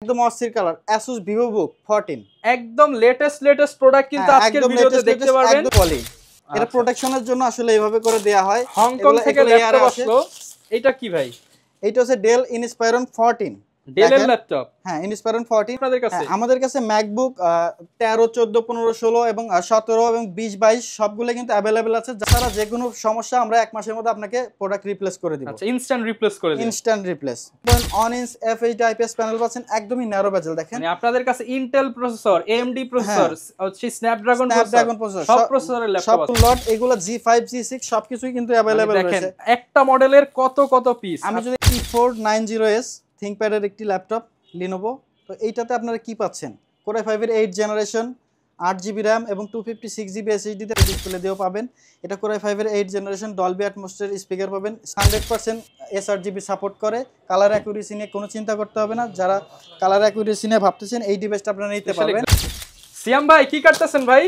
একদম অস্থির colour Asus VivoBook 14 একদম লেটেস্ট প্রোডাক্ট কিন্তু আজকের ভিডিওতে দেখতে পারবেন। এটা প্রোটেকশনের জন্য আসলে এইভাবে করে দেয়া হয়। হংকং থেকে ল্যাপটপ আসলো। এটা কি ভাই? এটা হচ্ছে Dell Inspiron 14 Dell এর ল্যাপটপ। হ্যাঁ, Inspiron 14 আপনাদের কাছে। আমাদের কাছে MacBook 13 14 15 16 এবং 17 এবং 20 22 সবগুলো কিন্তু अवेलेबल আছে। যারা যে কোনো সমস্যা আমরা এক মাসের মধ্যে আপনাকে প্রোডাক্ট রিপ্লেস করে দিব। আচ্ছা, ইনস্ট্যান্ট রিপ্লেস করে দিবেন। Instant replace. 1 inch FHD IPS panel পাচ্ছেন, একদমই ন্যারো বেজেল দেখেন। মানে আপনাদের কাছে ইন্টেল প্রসেসর, AMD প্রসেসর, হচ্ছে স্ন্যাপড্রাগন প্রসেসর, সব প্রসেসরের ল্যাপটপ আছে। সব লট এগুলো G5 G6 সবকিছুই কিন্তু अवेलेबल রয়েছে। দেখেন একটা মডেলের কত পিস। আমি যদি T490S ThinkPad এর একটি ল্যাপটপ Lenovo, তো এইটাতে আপনারা কি পাচ্ছেন? Core i5 এর 8 জেনারেশন, 8GB RAM এবং 256GB SSD তে ডিসপ্লে দিয়েও পাবেন। এটা Core i5 এর 8 জেনারেশন Dolby Atmos এর স্পিকার পাবেন। 100% sRGB সাপোর্ট করে। কালার অ্যাকুরেসি নিয়ে কোনো চিন্তা করতে হবে না। যারা কালার অ্যাকুরেসি নিয়ে ভাবতেছেন এই ডিভাইসটা আপনারা নিতে পারবেন। সিয়াম ভাই কি করতেছেন ভাই?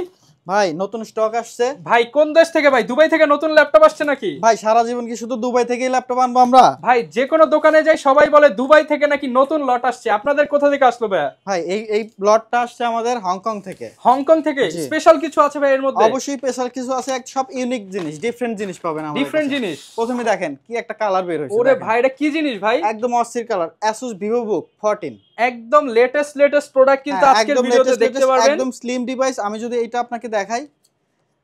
ভাই নতুন স্টক আসছে। ভাই কোন দেশ থেকে ভাই? দুবাই থেকে নতুন ল্যাপটপ আসছে নাকি? ভাই সারা জীবন কি শুধু দুবাই থেকেই ল্যাপটপ আনবো আমরা? ভাই যে কোনো দোকানে যাই সবাই বলে দুবাই থেকে নাকি নতুন লট আসছে। আপনাদের কোথা থেকে আসলো ভাই? ভাই এই লটটা আসছে আমাদের হংকং থেকে। হংকং থেকে? স্পেশাল কিছু আছে ভাই এর মধ্যে? অবশ্যই স্পেশাল কিছু আছে, সব ইউনিক জিনিস, ডিফারেন্ট জিনিস পাবেন আমাদের। ডিফারেন্ট জিনিস। প্রথমে দেখেন কি একটা কালার বের হইছে। ওরে ভাই এটা কি জিনিস ভাই? একদম অস্থির কালার Asus VivoBook 14 একদম লেটেস্ট প্রোডাক্ট কিন্তু আজকের ভিডিওতে দেখতে পারবেন। একদম স্লিম ডিভাইস। আমি যদি এটা আপনাকে দেখাই,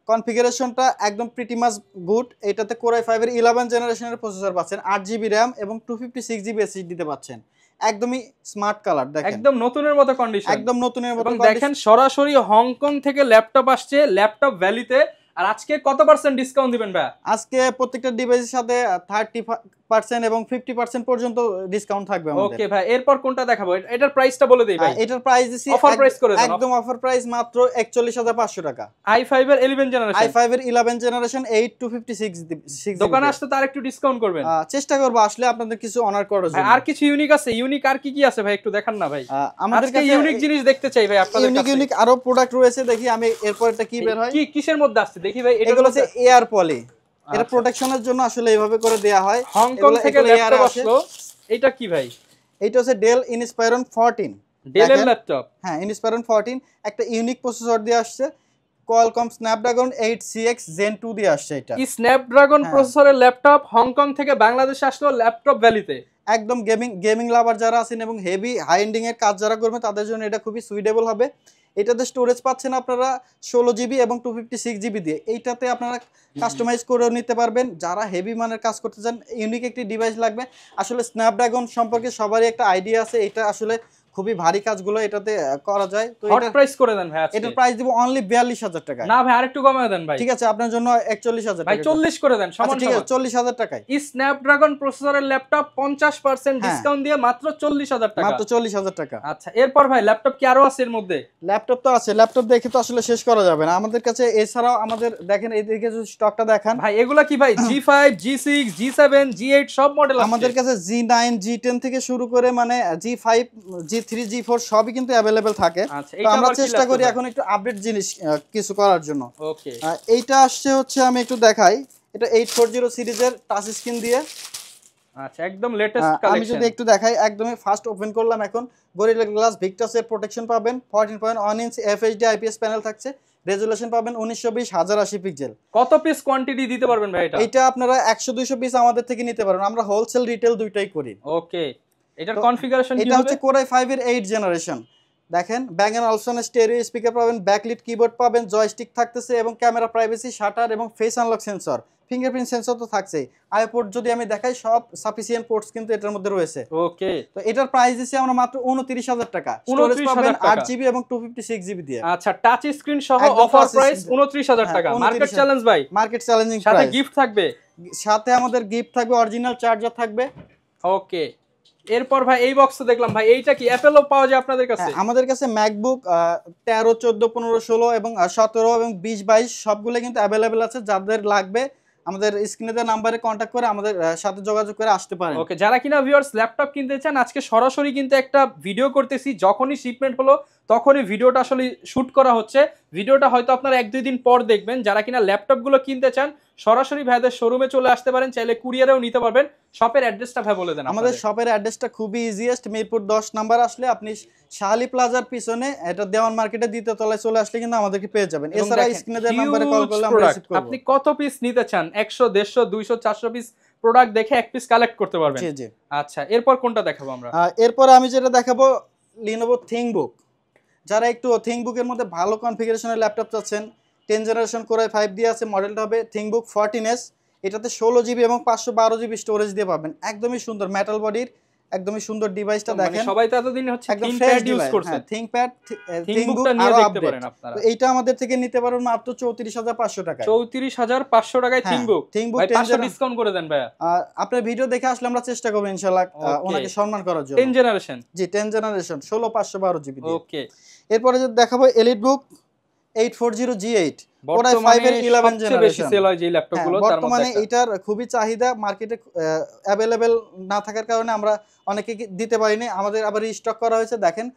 কনফিগারেশনটা একদম প্রিটি মাচ গুড। এটাতে Core i5 এর 11 জেনারেশনের প্রসেসর পাচ্ছেন, 8GB RAM এবং 256GB SSD তে পাচ্ছেন। একদমই স্মার্ট কালার দেখেন, একদম নতুনের মতো কন্ডিশন। একদম নতুনের মতো কন্ডিশন। দেখেন সরাসরি হংকং থেকে ল্যাপটপ আসছে ল্যাপটপ ভ্যালিতে। আর আজকে কত % ডিসকাউন্ট দিবেন ভাই? আজকে প্রত্যেকটা ডিভাইসের সাথে 30% এবং 50% পর্যন্ত ডিসকাউন্ট থাকবে আমাদের। ওকে ভাই, এরপর কোনটা দেখাবো? এটার প্রাইসটা বলে দেই ভাই। এটার প্রাইস দিছি অফার প্রাইস করে দেন। একদম অফার প্রাইস মাত্র 41500 টাকা। i5 এর 11 জেনারেশন। i5 এর 11 জেনারেশন 8 256 দোকানে আসতে তার একটু ডিসকাউন্ট করবেন। চেষ্টা করব আসলে আপনাদের কিছু অনার করার জন্য। আর কিছু ইউনিক আছে? ইউনিক আর কি আছে ভাই একটু দেখান না ভাই। আমাদের কাছে ইউনিক জিনিস দেখতে চাই ভাই আপনাদের কাছে। ইউনিক আরো প্রোডাক্ট রয়েছে, দেখি আমি এরপর এটা কি বের হয়। কি কিসের মধ্যে আসছে দেখি ভাই। এগুলো হচ্ছে এয়ার পলি। এটা প্রোটেকশনের জন্য আসলে এইভাবে করে দেয়া হয়। হংকং থেকে ল্যাপটপ আসলো। এটা কি ভাই? এটা হচ্ছে Dell Inspiron 14 Dell এর ল্যাপটপ। হ্যাঁ, Inspiron 14 একটা ইউনিক প্রসেসর দিয়ে আসছে। Qualcomm Snapdragon 8CX Gen 2 দিয়ে আসছে। এটা এই স্ন্যাপড্রাগন প্রসেসরের ল্যাপটপ হংকং থেকে বাংলাদেশে আসলো ল্যাপটপ ভ্যালিতে। একদম গেমিং লাভার যারা আছেন এবং হেভি হাই এন্ডিং এর কাজ যারা করবেন তাদের জন্য এটা খুবই সুইটেবল হবে। এটাতে স্টোরেজ পাচ্ছেন আপনারা 16GB এবং 256GB দিয়ে। এইটাতে আপনারা কাস্টমাইজ করেও নিতে পারবেন। যারা হেভি মানের কাজ করতে চান, ইউনিক একটি ডিভাইস লাগবে। আসলে স্ন্যাপড্রাগন সম্পর্কে সবারই একটা আইডিয়া আছে, এটা আসলে খুবই ভারী কাজগুলো এটাতে করা যায়। তো হট প্রাইস করে দেন ভাই আজকে। এটার প্রাইস দিব অনলি 42000 টাকা। না ভাই আরেকটু কমায় দেন ভাই। ঠিক আছে, আপনার জন্য 41000 টাকা। ভাই 40 করে দেন সমান। ঠিক আছে 40000 টাকায় এই স্ন্যাপড্রাগন প্রসেসরের ল্যাপটপ 50% ডিসকাউন্ট দিয়ে মাত্র 40000 টাকা। মাত্র 40000 টাকা। আচ্ছা, এরপর ভাই ল্যাপটপ কি আরো আছে এর মধ্যে? ল্যাপটপ তো আছে, ল্যাপটপ দেখে তো আসলে শেষ করা যাবে না আমাদের কাছে। এছাড়াও আমাদের দেখেন এইদিকে যদি স্টকটা দেখান ভাই, এগুলা কি ভাই G5 G6 G7 G8 সব মডেল আছে আমাদের কাছে। G9 G10 থেকে শুরু করে মানে G5 G3 G4 সবই কিন্তু अवेलेबल থাকে। তো আমরা চেষ্টা করি এখন একটু আপডেট জিনিস কিছু করার জন্য। ওকে, এইটা আসছে হচ্ছে, আমি একটু দেখাই। এটা 840 সিরিজের টাচ স্ক্রিন দিয়ে। আচ্ছা, একদম লেটেস্ট কালেকশন। আমি যদি একটু দেখাই, একদমই ফার্স্ট ওপেন করলাম এখন। গরিলা গ্লাস ভিক্টাস এর প্রোটেকশন পাবেন। 14.1 ইঞ্চ FHD IPS প্যানেল থাকছে। রেজোলিউশন পাবেন 1920 1080 পিক্সেল। কত পিস কোয়ান্টিটি দিতে পারবেন ভাই এটা? এটা আপনারা 100-200 পিস আমাদের থেকে নিতে পারবেন। আমরা হোলসেল রিটেল দুইটাই করি। ওকে, এটার কনফিগারেশন কি হবে? এটা হচ্ছে Core i5 এর 8 জেনারেশন। দেখেন ব্যাং এন্ড অলসন স্টেরিও স্পিকার পাবেন, ব্যাকলিট কিবোর্ড পাবেন, জয়স্টিক থাকতেছে এবং ক্যামেরা প্রাইভেসি, শাটার এবং face unlock sensor, fingerprint sensor তো থাকছেই। আইও পোর্ট যদি আমি দেখাই, সব সাফিসিয়েন্ট পোর্টস কিন্তু এটার মধ্যে রয়েছে। ওকে, তো এটার প্রাইস দিছি আমরা মাত্র 29000 টাকা। স্টোরেজ পাবেন 8GB এবং 256GB দিয়ে। আচ্ছা, টাচ স্ক্রিন সহ অফার প্রাইস 29000 টাকা। মার্কেট চ্যালেঞ্জ ভাই। Market challenging price. সাথে গিফট থাকবে। সাথে আমাদের গিফট থাকবে, অরিজিনাল চার্জার থাকবে। ওকে, এরপর ভাই এই বক্স দেখলাম ভাই, এইটা কি অ্যাপেলও পাওয়া যায় আপনাদের কাছে? আমাদের কাছে MacBook 13 14 15 16 এবং 17 এবং 20 22 সবগুলো কিন্তু अवेलेबल আছে। যাদের লাগবে আমাদের স্ক্রিনে দেওয়া নম্বরে কন্টাক্ট করে আমাদের সাথে যোগাযোগ করে আসতে পারেন। ওকে, যারা কিনা ভিউয়ার্স ল্যাপটপ কিনতে চান, আজকে সরাসরি কিন্তু একটা ভিডিও করতেছি। যখনই শিপমেন্ট হলো তখনই ভিডিওটা আসলে শুট করা হচ্ছে। ভিডিওটা হয়তো আপনারা 1-2 দিন পর দেখবেন। যারা কিনা ল্যাপটপগুলো কিনতে চান সরাসরি ভাইদের শোরুমে চলে আসতে পারেন, চাইলে কুরিয়ারেও নিতে পারবেন। শপের অ্যাড্রেসটা ভাই বলে দেন। আমাদের শপের অ্যাড্রেসটা খুবই ইজিয়েস্ট, মিরপুর 10 নাম্বার আসলে আপনি শাহালি প্লাজার পিছনে এটা দেওয়ান মার্কেটের দ্বিতীয় তলায় চলে আসলে কিন্তু আমাদেরকে পেয়ে যাবেন। এছাড়া স্ক্রিনে দেওয়া নম্বরে কল করলে আমরা রিসিভ করব। আপনি কত পিস নিতে চান? 100, 150, 200, 400 পিস প্রোডাক্ট দেখে এক পিস কালেক্ট করতে পারবেন। জি জি। আচ্ছা, এরপর কোনটা দেখাবো আমরা? এরপর আমি যেটা দেখাবো Lenovo ThinkBook। যারা একটু ThinkBook-এর মধ্যে ভালো কনফিগারেশনের ল্যাপটপ চাচ্ছেন, 10 জেনারেশন Core i5 দিয়ে আছে, মডেলটা হবে ThinkBook 14s। এটাতে 16GB এবং 512GB স্টোরেজ দিয়ে পাবেন। একদমই সুন্দর মেটাল বডির, একদমই সুন্দর ডিভাইসটা দেখেন। সবাই তো এতদিন হচ্ছে একদম ThinkPad ফ্রেশ ইউজ ডিভাইস করছে। ThinkPad ThinkBook-টা নিয়ে দেখতে পারেন আপনারা। তো এইটা আমাদের থেকে নিতে পারবেন মাত্র 34500 টাকায়। 34500 টাকায় ThinkBook। ভাই 500 ডিসকাউন্ট করে দেন ভাইয়া। আপনার ভিডিও দেখে আসলে আমরা চেষ্টা করব ইনশাআল্লাহ ওনাকে সম্মান করার জন্য। 10 জেনারেশন। জি 10 জেনারেশন 16512GB দিয়ে। ওকে। এরপরে যে দেখাবো EliteBook 840G8 Core i5 এর 11 সবচেয়ে বেশি জেনারেশন। সেল হয় যে ল্যাপটপগুলো, তার মধ্যে বর্তমানে এটার খুবই চাহিদা, মার্কেটে অ্যাভেলেবেল না থাকার কারণে আমরা অনেকে দিতে পারিনি, আমাদের আবার রিস্টক করা হয়েছে। দেখেন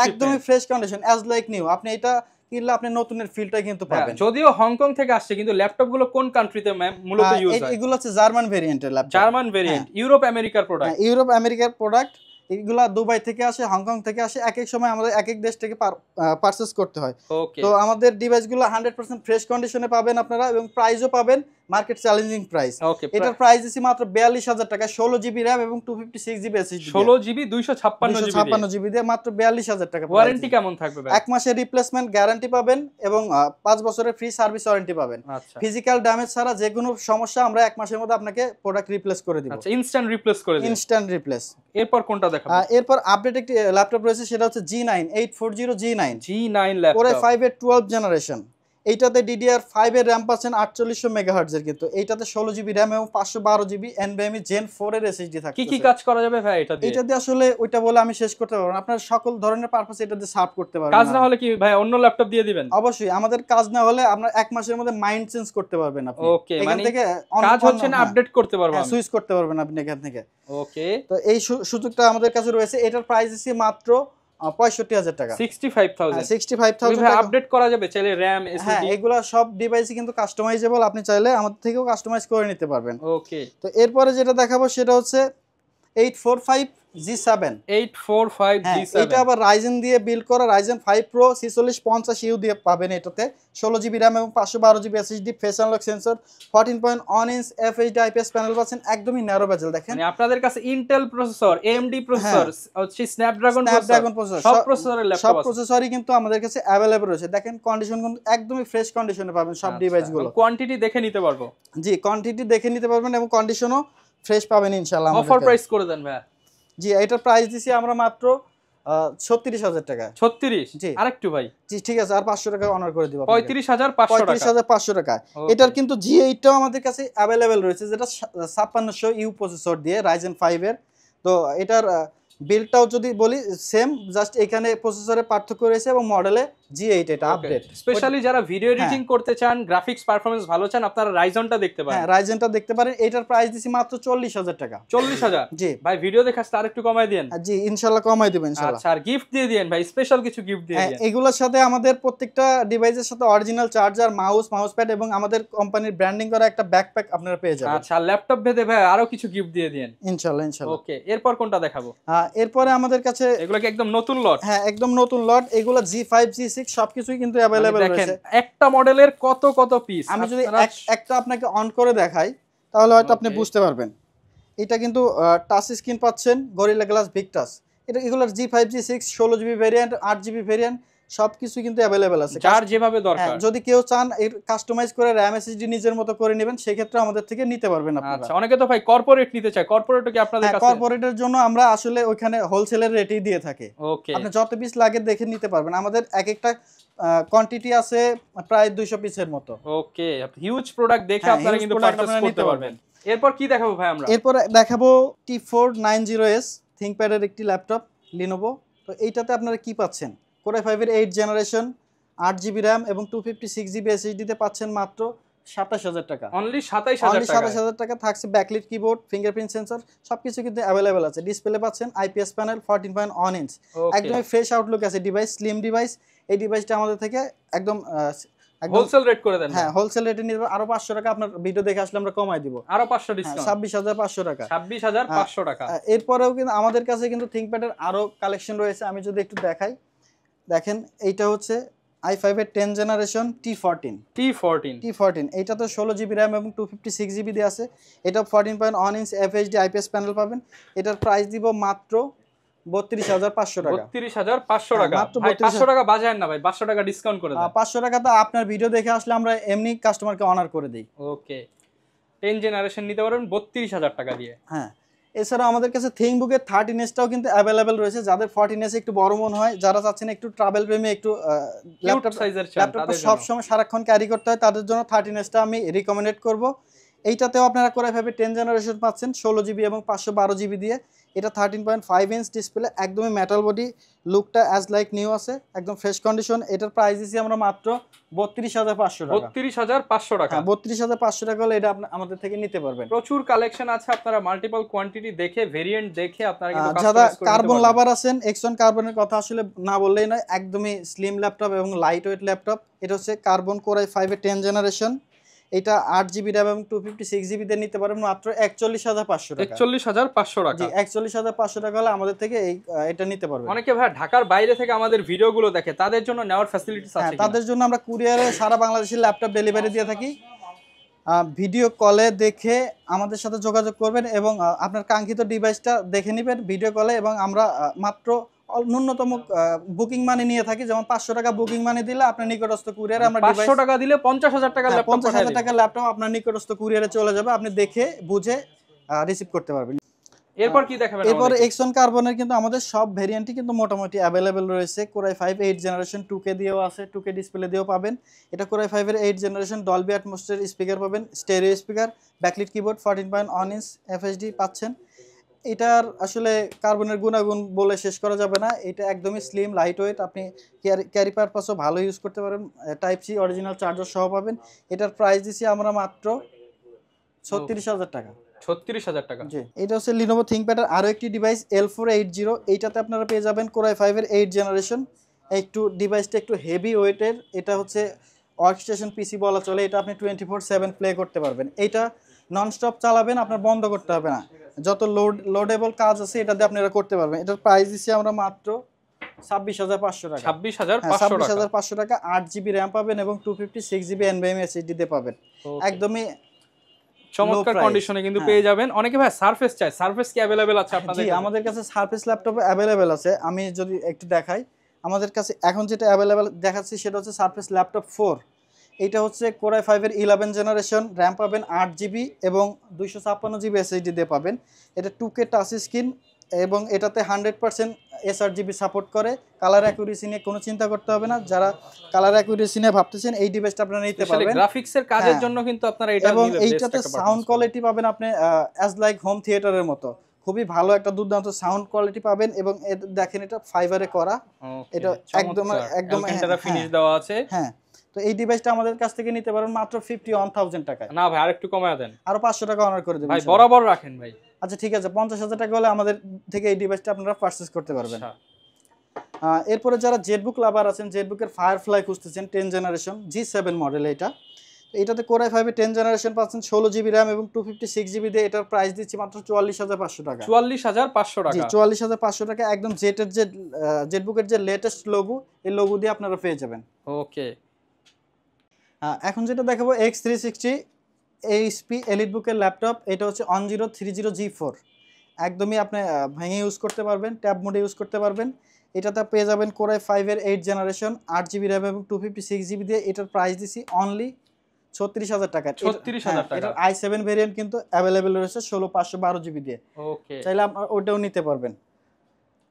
একদমই fresh condition, as like new. আপনি এটা কিনলে আপনি নতুনের ফিলটা কিন্তু পাবেন। যদিও হংকং থেকে আসছে, কিন্তু ল্যাপটপগুলো কোন কান্ট্রিতে মূলত ইউজ হয়? এগুলো হচ্ছে জার্মান ভেরিয়েন্টের ল্যাপটপ। জার্মান ভেরিয়েন্ট, ইউরোপ আমেরিকার প্রোডাক্ট। ইউরোপ আমেরিকার প্রোডাক্ট। এগুলা দুবাই থেকে আসে, হংকং থেকে আসে, এক এক সময় আমাদের এক এক দেশ থেকে পারচেজ করতে হয়। তো আমাদের ডিভাইসগুলো 100% ফ্রেশ কন্ডিশনে পাবেন আপনারা, এবং প্রাইসও পাবেন মার্কেট চ্যালেঞ্জিং প্রাইস। এটার প্রাইস দিছি মাত্র 42000 টাকা, 16GB RAM এবং 256GB SSD। 16GB 256GB দিয়ে মাত্র 42000 টাকা। ওয়ারেন্টি কেমন থাকবে ভাই? 1 মাসের রিপ্লেসমেন্ট গ্যারান্টি পাবেন এবং 5 বছরের ফ্রি সার্ভিস ওয়ারেন্টি পাবেন। ফিজিক্যাল ড্যামেজ ছাড়া যে কোনো সমস্যা আমরা 1 মাসের মধ্যে আপনাকে প্রোডাক্ট রিপ্লেস করে দিব। আচ্ছা, ইনস্ট্যান্ট রিপ্লেস করে দিবেন। Instant replace. এরপর কোনটা দেখাবো? এরপর আপডেট একটি ল্যাপটপ রয়েছে, সেটা হচ্ছে G9 840G9 laptop Core i5 এর 12 জেনারেশন। এইটাতে DDR5 এর RAM পাচ্ছেন 4800 মেগাহার্টজ এর, কিন্তু এইটাতে 16GB RAM এবং 512GB NVMe Gen 4 এর SSD থাকছে। কি কাজ করা যাবে ভাই এটা দিয়ে? এটা দিয়ে আসলে ওইটা বলে আমি শেষ করতে পারবো না, আপনার সকল ধরনের পারপাস এটা দিয়ে সার্ভ করতে পারবেন। কাজ না হলে কি ভাই অন্য ল্যাপটপ দিয়ে দিবেন? অবশ্যই, আমাদের কাজ না হলে আপনার 1 মাসের মধ্যে মাইন্ড চেঞ্জ করতে পারবেন আপনি। ওকে, মানে কাজ হচ্ছে না, আপডেট করতে পারবেন, সুইচ করতে পারবেন আপনি এখান থেকে। ওকে, তো এই সুযোগটা আমাদের কাছে রয়েছে। এটার প্রাইস আছে মাত্র 65000 টাকা। 65000 ভাই আপডেট করা যাবে চাইলে RAM SSD? হ্যাঁ, এগুলা সব ডিভাইসই কিন্তু কাস্টমাইজেবল, আপনি চাইলে আমাদের থেকেও কাস্টমাইজ করে নিতে পারবেন। ওকে। তো এরপরে যেটা দেখাবো সেটা হচ্ছে 845G7। এটা আবার রাইজেন দিয়ে বিল্ড করা, রাইজেন 5 Pro 4650U দিয়ে পাবেন। এটাতে 16GB RAM এবং 512GB SSD, face unlock sensor, 14.1 inch FHD IPS panel পাচ্ছেন, একদমই ন্যারো বেজেল। দেখেন মানে আপনাদের কাছে ইন্টেল প্রসেসর, AMD প্রসেসর, হচ্ছে স্ন্যাপড্রাগন প্রসেসর, সব প্রসেসরের ল্যাপটপ আছে। সব প্রসেসরই কিন্তু আমাদের কাছে अवेलेबल রয়েছে। দেখেন কন্ডিশন কিন্তু একদমই ফ্রেশ কন্ডিশনে পাবেন সব ডিভাইসগুলো। কোয়ান্টিটি দেখে নিতে পারবো? জি, কোয়ান্টিটি দেখে নিতে পারবেন এবং কন্ডিশনও ফ্রেশ পাবেন ইনশাআল্লাহ। অফার প্রাইস করে দেন ভাই। জি, এটার প্রাইস দিছি আমরা মাত্র 36000 টাকা। 36? জি আরেকটু ভাই। জি ঠিক আছে, আর 500 টাকা অনার করে দিব। 35500 টাকা। এটার কিন্তু G8টাও আমাদের কাছে अवेलेबल রয়েছে, যেটা 5600U প্রসেসর দিয়ে রাইজেন 5 এর। তো এটার বিল্ডটাও যদি বলি সেম, জাস্ট এখানে প্রসেসরে পার্থক্য রয়েছে এবং মডেলে G8 এটা আপডেট। স্পেশালি যারা ভিডিও এডিটিং করতে চান, গ্রাফিক্স পারফরম্যান্স ভালো চান, আপনারা রাইজনটা দেখতে পারেন। হ্যাঁ, রাইজনটা দেখতে পারেন। এটার প্রাইস দিছি মাত্র 40000 টাকা। 40000? জি ভাই, ভিডিও দেখে আসতে আরেকটু কমাই দেন। জি ইনশাআল্লাহ কমাই দেব ইনশাআল্লাহ। আচ্ছা, আর গিফট দিয়ে দেন ভাই, স্পেশাল কিছু গিফট দিয়ে দেন। এগুলোর সাথে আমাদের প্রত্যেকটা ডিভাইসের সাথে অরিজিনাল চার্জার, মাউস প্যাড এবং আমাদের কোম্পানির ব্র্যান্ডিং করা একটা ব্যাকপ্যাক আপনারা পেয়ে যাবেন। আচ্ছা, ল্যাপটপ ভেদে ভাই আরো কিছু গিফট দিয়ে দেন ইনশাআল্লাহ। ওকে, এরপর কোনটা দেখাবো? এরপরে আমাদের কাছে এগুলো কি একদম নতুন লট? হ্যাঁ, একদম নতুন লট। এগুলো G5 G6 সবকিছুই কিন্তু अवेलेबल রয়েছে। একটা মডেলের কত পিস? আমি যদি একটা আপনাকে অন করে দেখাই তাহলে হয়তো আপনি বুঝতে পারবেন। এটা কিন্তু টাচ স্ক্রিন পাচ্ছেন, গরিলা গ্লাস ভিক্টাস। এগুলোর G5 G6 16GB variant, 8GB variant সবকিছু কিন্তু अवेलेबल আছে, যার যেভাবে দরকার। যদি কেউ চান এর কাস্টমাইজ করে RAM SSD নিজের মতো করে নেবেন, সেই ক্ষেত্রে আমাদের থেকে নিতে পারবেন আপনারা। আচ্ছা, অনেকে তো ভাই কর্পোরেট নিতে চায়, কর্পোরেটও কি আপনাদের কাছে? কর্পোরেটের জন্য আমরা আসলে ওখানে হোলসেলের রেটেই দিয়ে থাকি। ওকে, আপনি যত পিস লাগে দেখে নিতে পারবেন। আমাদের এক একটা কোয়ান্টিটি আছে প্রায় 200 পিসের মতো। ওকে, হিউজ প্রোডাক্ট দেখে আপনারা কিন্তু পারচেজ করতে পারবেন। এরপর কি দেখাবো ভাই আমরা? এরপর দেখাবো T490S ThinkPad এর একটি ল্যাপটপ Lenovo। তো এইটাতে আপনারা কি পাচ্ছেন? Core i5 এর 8 জেনারেশন, 8GB RAM এবং 256GB SSD তে পাচ্ছেন মাত্র 27000 টাকা। অনলি 27000 টাকা। 27000 টাকা থাকছে ব্যাকলিট কিবোর্ড, ফিঙ্গারপ্রিন্ট সেন্সর সবকিছু কিন্তু अवेलेबल আছে। ডিসপ্লে পাচ্ছেন আইপিএস প্যানেল 14.1 ইঞ্চ। একদমই ফ্রেশ আউটলুক আছে ডিভাইস, স্লিম ডিভাইস। এই ডিভাইসটা আমাদের থেকে একদম হোলসেল রেট করে দেন। হ্যাঁ, হোলসেল রেটে নিতে আরো 500 টাকা আপনার ভিডিও দেখে আসলে আমরা কমাই দিব। আরো 500 ডিসকাউন্ট। 26500 টাকা। 26500 টাকা। এরপরেও কিন্তু আমাদের কাছে কিন্তু থিংকপ্যাডের আরো কালেকশন রয়েছে, আমি যদি একটু দেখাই। দেখেন এইটা হচ্ছে i5 এর 10 জেনারেশন T14। এইটা তো 16GB RAM এবং 256GB দিয়ে আছে। এটা 14.1 ইঞ্চ FHD IPS প্যানেল পাবেন। এটার প্রাইস দিব মাত্র 32500 টাকা। 32500 টাকা। ভাই 500 টাকা বাজায় না ভাই, 500 টাকা ডিসকাউন্ট করে দেন। 500 টাকা তো আপনার ভিডিও দেখে আসলে আমরা এমনি কাস্টমারকে অনার করে দেই। ওকে, 10 জেনারেশন নিতে পারবেন 32000 টাকা দিয়ে। হ্যাঁ, এছাড়া আমাদের কাছে থিংকবুকের 13s-টাও কিন্তু অ্যাভেলেবেল রয়েছে। যাদের 14s একটু বড় মন হয়, যারা চাচ্ছেন একটু ট্রাভেল প্রেমে একটু ল্যাপটপটা সবসময় সারাক্ষণ ক্যারি করতে হয়, তাদের জন্য 13s-টা আমি রিকমেন্ডেড করব। এইটাতেও আপনারা কোর i5 10 জেনারেশন পাচ্ছেন 16GB এবং 512GB দিয়ে। এটা 13.5 ইঞ্চ ডিসপ্লে, একদমই মেটাল বডি, লুকটা অ্যাজ লাইক নিউ আছে, একদম ফ্রেশ কন্ডিশন। এটার প্রাইস দিছি আমরা মাত্র 32500 টাকা। 32500 টাকা। 32500 টাকা হলে এটা আমাদের থেকে নিতে পারবেন। প্রচুর কালেকশন আছে, আপনারা মাল্টিপল কোয়ান্টিটি দেখে ভেরিয়েন্ট দেখে আপনারা কিন্তু যারা কার্বন লাভার আছেন, এক্সন কার্বনের কথা আসলে না বললেই নয়। একদমই স্লিম ল্যাপটপ এবং লাইট ওয়েট ল্যাপটপ। এটা হচ্ছে কার্বন কোর i5 এর 10 জেনারেশন। এটা 8GB RAM এবং 256GB দিয়ে নিতে পারবেন মাত্র 41500 টাকা। 41500 টাকা। জি, 41500 টাকা হলে আমাদের থেকে এটা নিতে পারবেন। অনেকে ভাই ঢাকার বাইরে থেকে আমাদের ভিডিওগুলো দেখে, তাদের জন্য নেওয়ার ফ্যাসিলিটিস আছে কিনা? তাদের জন্য আমরা কুরিয়ারে সারা বাংলাদেশের ল্যাপটপ ডেলিভারি দিয়ে থাকি। ভিডিও কলে দেখে আমাদের সাথে যোগাযোগ করবেন এবং আপনার কাঙ্ক্ষিত ডিভাইসটা দেখে নেবেন ভিডিও কলে, এবং আমরা মাত্র ন্যূনতম বুকিং মানি নিয়ে থাকি। যেমন 500 টাকা বুকিং মানি দিলে আপনার নিকটস্থ কুরিয়ারে আমরা 500 টাকা দিলে 50000 টাকা ল্যাপটপ 50000 টাকা ল্যাপটপ আপনার নিকটস্থ কুরিয়ারে চলে যাবে, আপনি দেখে বুঝে রিসিভ করতে পারবেন। এরপর কি দেখাবেন? এরপর এক্সন কার্বনের কিন্তু আমাদের সব ভেরিয়েন্টই কিন্তু মোটামুটি অ্যাভেলেবেল রয়েছে। কোর i5 8 জেনারেশন 2K দিয়েও আছে, 2K ডিসপ্লে দিয়েও পাবেন। এটা কোর i5 এর 8 জেনারেশন ডলবি অ্যাটমসফিয়ার স্পিকার পাবেন, stereo speaker, backlit keyboard, 14.1 inch FHD পাচ্ছেন। এটার আসলে কার্বনের গুণাগুণ বলে শেষ করা যাবে না। এটা একদমই স্লিম, লাইট ওয়েট, আপনি ক্যারি পারপাসও ভালো ইউজ করতে পারেন। টাইপ সি অরিজিনাল চার্জার সহ পাবেন। এটার প্রাইস দিছি আমরা মাত্র 36000 টাকা। 36000 টাকা। জি, এটা হচ্ছে Lenovo ThinkPad এর আরো একটি ডিভাইস L480। এইটাতে আপনারা পেয়ে যাবেন কোর i5 এর 8 জেনারেশন। একটু ডিভাইসটা একটু হেভি ওয়েটের। এটা হচ্ছে ওয়ার্কস্টেশন পিসি বলা চলে। এটা আপনি 24/7 প্লে করতে পারবেন। এটা ননস্টপ চালাবেন, আপনার বন্ধ করতে হবে না। যত লোডেবল কাজ আছে এটা দিয়ে আপনারা করতে পারবেন। এটার প্রাইস দিচ্ছি আমরা মাত্র 26500 টাকা। 26500 টাকা। 8GB RAM পাবেন এবং 256GB NVMe SSD দিয়ে পাবেন। একদমই চমৎকার কন্ডিশনে কিন্তু পেয়ে যাবেন। অনেকে ভাই সারফেস চায়, সারফেস কি अवेलेबल আছে আপনাদের? জি, আমাদের কাছে সারফেস ল্যাপটপ अवेलेबल আছে। আমি যদি একটু দেখাই, আমাদের কাছে এখন যেটা अवेलेबल দেখাচ্ছি সেটা হচ্ছে সারফেস ল্যাপটপ 4। এটা হচ্ছে কোর i5 এর 11 জেনারেশন, RAM পাবেন 8GB এবং 256GB SSD দিয়ে পাবেন। এটা 2K টাচ স্ক্রিন এবং এটাতে 100% sRGB সাপোর্ট করে। কালার অ্যাকুরেসি নিয়ে কোনো চিন্তা করতে হবে না। যারা কালার অ্যাকুরেসি নিয়ে ভাবতেছেন এই ডিভাইসটা আপনারা নিতে পারবেন। গ্রাফিক্সের কাজের জন্য কিন্তু আপনারা এটা এবং নিলে এইটাতে সাউন্ড কোয়ালিটি পাবেন আপনি অ্যাজ লাইক হোম থিয়েটারের মতো। খুবই ভালো একটা দুর্দান্ত সাউন্ড কোয়ালিটি পাবেন এবং দেখেন এটা ফাইবারে করা। এটা একদম ফিনিশ দেওয়া আছে। হ্যাঁ, তো এই ডিভাইসটা আমাদের কাছ থেকে নিতে পারেন মাত্র 51000 টাকায়। না ভাই, আরেকটু কমায় দেন। আরো 500 টাকা অনার করে দেবেন ভাই, বরাবর রাখেন ভাই। আচ্ছা ঠিক আছে, 50000 টাকা হলে আমাদের থেকে এই ডিভাইসটা আপনারা পারচেজ করতে পারবেন। এরপরে যারা জেটবুক লাভার আছেন, জেটবুকের ফায়ারফ্লাই খুঁজতেছেন 10 জেনারেশন G7 মডেল। এটাতে কোর i5 এর 10 জেনারেশন পাচ্ছেন 16GB RAM এবং 256GB দিয়ে। এটার প্রাইস দিচ্ছি মাত্র 44500 টাকা। 44500 টাকা। জি, 44500 টাকা। একদম জেটবুকের যে লেটেস্ট লোগো, এই লোগো দিয়ে আপনারা পেয়ে যাবেন। ওকে, এখন যেটা দেখাবো X360 HP এলিটবুকের ল্যাপটপ। এটা হচ্ছে OnZero 30 G4। একদমই আপনি ভেঙে ইউজ করতে পারবেন, ট্যাব মোডে ইউজ করতে পারবেন। এটাতে পেয়ে যাবেন কোর i5 এর 8 জেনারেশন 8GB RAM এবং 256GB দিয়ে। এটার প্রাইস দিছি অনলি 36000 টাকা। 36000 টাকা। এটার i7 ভেরিয়েন্ট কিন্তু अवेलेबल রয়েছে 16512GB দিয়ে। ওকে, চাইলে আপনারা ওটাও নিতে পারবেন।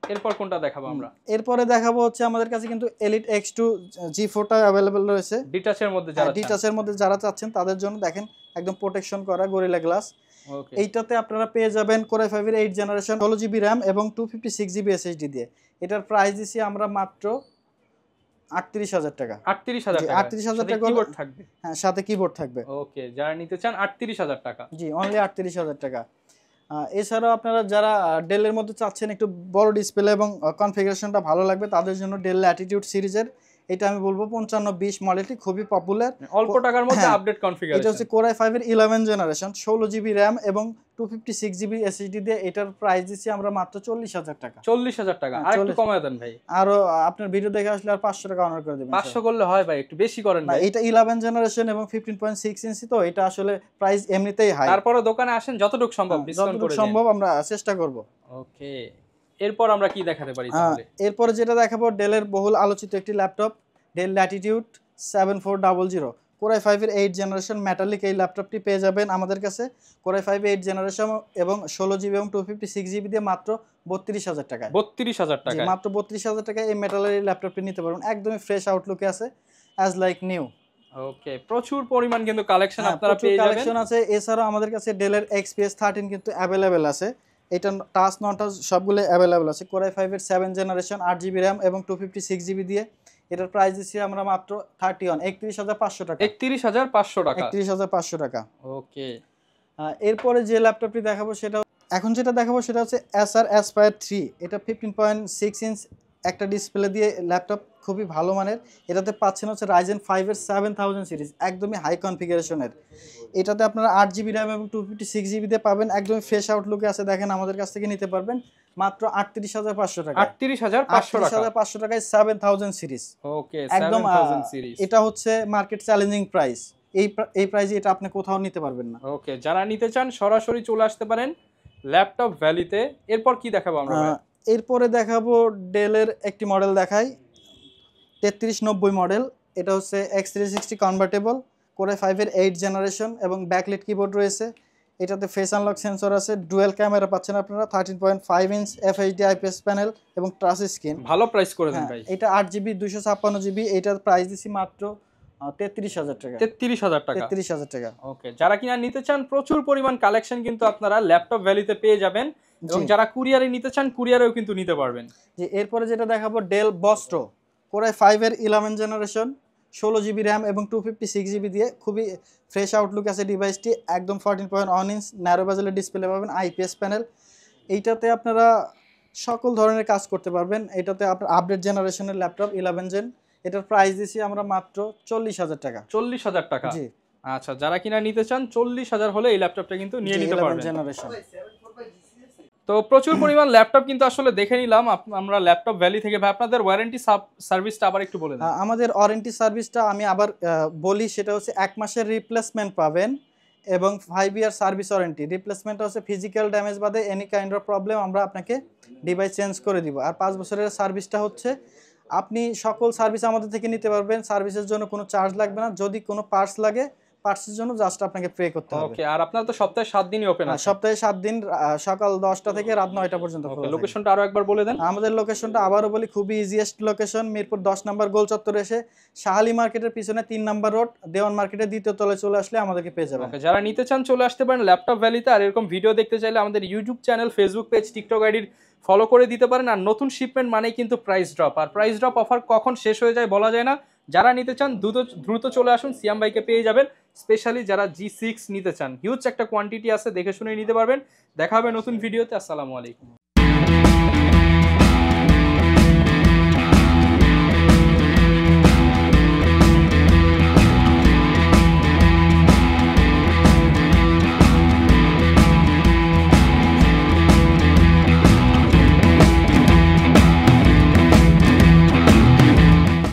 এরপর কোনটা দেখাবো আমরা? এরপরে দেখাবো হচ্ছে আমাদের কাছে কিন্তু Elite X2 G4টা अवेलेबल রয়েছে। ডিটাচের মধ্যে যারা চাচ্ছেন তাদের জন্য দেখেন একদম প্রোটেকশন করা গরিলা গ্লাস। ওকে, এইটাতে আপনারা পেয়ে যাবেন কোর i5 এর 8 জেনারেশন 16GB RAM এবং 256GB SSD দিয়ে। এটার প্রাইস দিছি আমরা মাত্র 38,000 টাকা। 38,000 জি, টাকা। 38,000 টাকা কিবোর্ড থাকবে। হ্যাঁ, সাথে কিবোর্ড থাকবে। ওকে, যারা নিতে চান 38,000 টাকা। জি, অনলি 38,000 টাকা। এছাড়াও আপনারা যারা ডেলের মধ্যে চাচ্ছেন একটু বড় ডিসপ্লে এবং কনফিগারেশনটা ভালো লাগবে, তাদের জন্য ডেল ল্যাটিটিউড সিরিজের এটা আমি বলবো 5520 মডেলটি খুবই পপুলার। অল্প টাকার মধ্যে হ্যাঁ, আপডেট এটা কনফিগারেশন। হচ্ছে Core i5 এর 11 জেনারেশন, 16 জিবি র্যাম এবং 256 জিবি এসএসডি দিয়ে। এটার প্রাইস দিচ্ছি আমরা মাত্র 40,000 টাকা। 40,000 টাকা। হ্যাঁ, আর একটু কমায় দেন ভাই। আরো আপনার ভিডিও দেখে আসলে আর 500 টাকা অনার করে দেবেন। 500 করলে হয় ভাই, একটু বেশি করেন না, ভাই। এটা 11 জেনারেশন এবং 15.6 ইঞ্চি, তো এটা আসলে প্রাইস এমনিতেই হাই। তারপরে দোকানে আসেন, যতটুকু সম্ভব ডিসকাউন্ট করে যতটুকু সম্ভব আমরা চেষ্টা করব। ওকে, এরপর আমরা কি দেখাতে পারি তাহলে? এরপরে যেটা দেখাবো ডেলের বহুল আলোচিত একটি laptop, del Latitude 7400। Core i5 এর 8 জেনারেশন মেটালিক এই ল্যাপটপটি পেয়ে যাবেন আমাদের কাছে। Core i5 8 জেনারেশন এবং 16 জিবি এবং 256 জিবি দিয়ে মাত্র 32,000 টাকায়। 32,000 টাকা। মাত্র 32,000 টাকায় এই মেটালের এই ল্যাপটপটি নিতে পারবেন, একদমই ফ্রেশ আউটলুকে আছে, অ্যাজ লাইক নিউ। ওকে, প্রচুর পরিমাণ কিন্তু কালেকশন আপনারা পেয়ে যাবেন। কালেকশন আছে। এছাড়াও আমাদের কাছে ডেলের XPS 13 কিন্তু अवेलेबल আছে। এটা টাচ নন টাচ সবগুলো अवेलेबल আছে। Core i5 এর 7 জেনারেশন 8 জিবি RAM এবং 256 জিবি দিয়ে। এটার প্রাইস দিচ্ছি আমরা মাত্র 31,500 টাকা। 31,500 টাকা। 31,500 টাকা। ওকে, এরপরে যে ল্যাপটপটি দেখাবো সেটা এখন যেটা দেখাবো সেটা হচ্ছে Acer Aspire 3। এটা 15.6 ইঞ্চ একটা ডিসপ্লে দিয়ে ল্যাপটপ, খুবই ভালো মানের। এটাতে পাচ্ছেন হচ্ছে Ryzen 5 এর 7000 সিরিজ, একদমই হাই কনফিগারেশনের। এটাতে আপনারা 8 জিবি র্যাম এবং 256 জিবি দিয়ে পাবেন, একদমই ফ্রেশ আউটলুকে আছে। দেখেন আমাদের কাছ থেকে নিতে পারবেন মাত্র 38,500 টাকা। 38,500 টাকায় 7000 সিরিজ। ওকে, একদম 7000 সিরিজ। এটা হচ্ছে মার্কেট চ্যালেঞ্জিং প্রাইস। এই প্রাইসে এটা আপনি কোথাও নিতে পারবেন না। ওকে, যারা নিতে চান সরাসরি চলে আসতে পারেন ল্যাপটপ ভ্যালিতে। এরপর কি দেখাবো আমরা? এরপরে দেখাবো ডেলের একটি মডেল দেখাই, 3390 মডেল। এটা হচ্ছে X360 কনভার্টেবল, Core i5 এর 8 জেনারেশন এবং ব্যাকলাইট কিবোর্ড রয়েছে। এটাতে ফেস আনলক সেন্সর আছে, ডুয়াল ক্যামেরা পাচ্ছেন আপনারা, 13.5 ইঞ্চ FHD IPS প্যানেল এবং টাচ স্ক্রিন। ভালো প্রাইস করে দেন ভাই। এটা 8 জিবি 256 জিবি। এটার প্রাইস দিছি মাত্র 33,000 টাকা। 33,000 টাকা। 33,000 টাকা। ওকে, যারা কিনা নিতে চান প্রচুর পরিমাণ কালেকশন কিন্তু আপনারা ল্যাপটপ ভ্যালিতে পেয়ে যাবেন, এবং যারা কুরিয়ারে নিতে চান কুরিয়ারেও কিন্তু নিতে পারবেন। যে এরপরে যেটা দেখাবো ডেল বস্ট্রো, Core i5 এর 11 জেনারেশন, 16 জিবি র্যাম এবং 256 জিবি দিয়ে। খুবই ফ্রেশ আউটলুক আছে ডিভাইসটি, একদম 14.1 ইঞ্চ ন্যারো বেজেলের ডিসপ্লে পাবেন, IPS প্যানেল। এইটাতে আপনারা সকল ধরনের কাজ করতে পারবেন। এটাতে আপনার আপডেট জেনারেশনের ল্যাপটপ 11 জেন। এটার প্রাইস দিছি আমরা মাত্র 40,000 টাকা। 40,000 টাকা। জি, আচ্ছা, যারা কিনা নিতে চান 40,000 হলে এই ল্যাপটপটা কিন্তু নিয়ে নিতে পারবেন। জেনারেশন। তো প্রচুর পরিমাণ ল্যাপটপ কিন্তু আসলে দেখে নিলাম আমরা ল্যাপটপ ভ্যালি থেকে। ভাই, আপনাদের ওয়ারেন্টি সার্ভিসটা আবার একটু বলে দেন। আমাদের ওয়ারেন্টি সার্ভিসটা আমি আবার বলি, সেটা হচ্ছে 1 মাসের রিপ্লেসমেন্ট পাবেন এবং 5 ইয়ার সার্ভিস ওয়ারেন্টি। রিপ্লেসমেন্ট হচ্ছে ফিজিক্যাল ড্যামেজ বাদে এনি কাইন্ড অফ প্রবলেম আমরা আপনাকে ডিভাইস চেঞ্জ করে দিব। আর 5 বছরের সার্ভিসটা হচ্ছে আপনি সকল সার্ভিস আমাদের থেকে নিতে পারবেন, সার্ভিসের জন্য কোনো চার্জ লাগবে না। যদি কোনো পার্টস লাগে, পার্টসের জন্য জাস্ট আপনাকে পে করতে হবে। ওকে, আর আপনারা তো সপ্তাহে 7 দিনই ওপেন আছে। সপ্তাহে 7 দিন, সকাল 10টা থেকে রাত 9টা পর্যন্ত খোলা থাকে। লোকেশনটা আরো একবার বলে দেন। আমাদের লোকেশনটা আবারও বলি, খুবই ইজিয়েস্ট লোকেশন, মিরপুর 10 নম্বর গোল চত্বরে এসে শাহালি মার্কেটের পিছনে 3 নম্বর রোড, দেওয়ান মার্কেটের দ্বিতীয় তলায় চলে আসলে আমাদেরকে পেয়ে যাবেন। ওকে, যারা নিতে চান চলে আসতে পারেন ল্যাপটপ ভ্যালিতে। আর এরকম ভিডিও দেখতে চাইলে আমাদের YouTube channel, Facebook page, TikTok আইডির ফলো করে দিতে পারেন। আর নতুন শিপমেন্ট মানেই কিন্তু প্রাইস ড্রপ, আর প্রাইস ড্রপ অফার কখন শেষ হয়ে যায় বলা যায় না। যারা নিতে চান দ্রুত চলে আসুন, সিয়াম ভাইকে পেয়ে যাবেন। স্পেশালি যারা G6 নিতে চান, হিউজ একটা কোয়ান্টিটি আছে, দেখে শুনে নিতে পারবেন। দেখা হবে নতুন ভিডিওতে। আসসালামু আলাইকুম।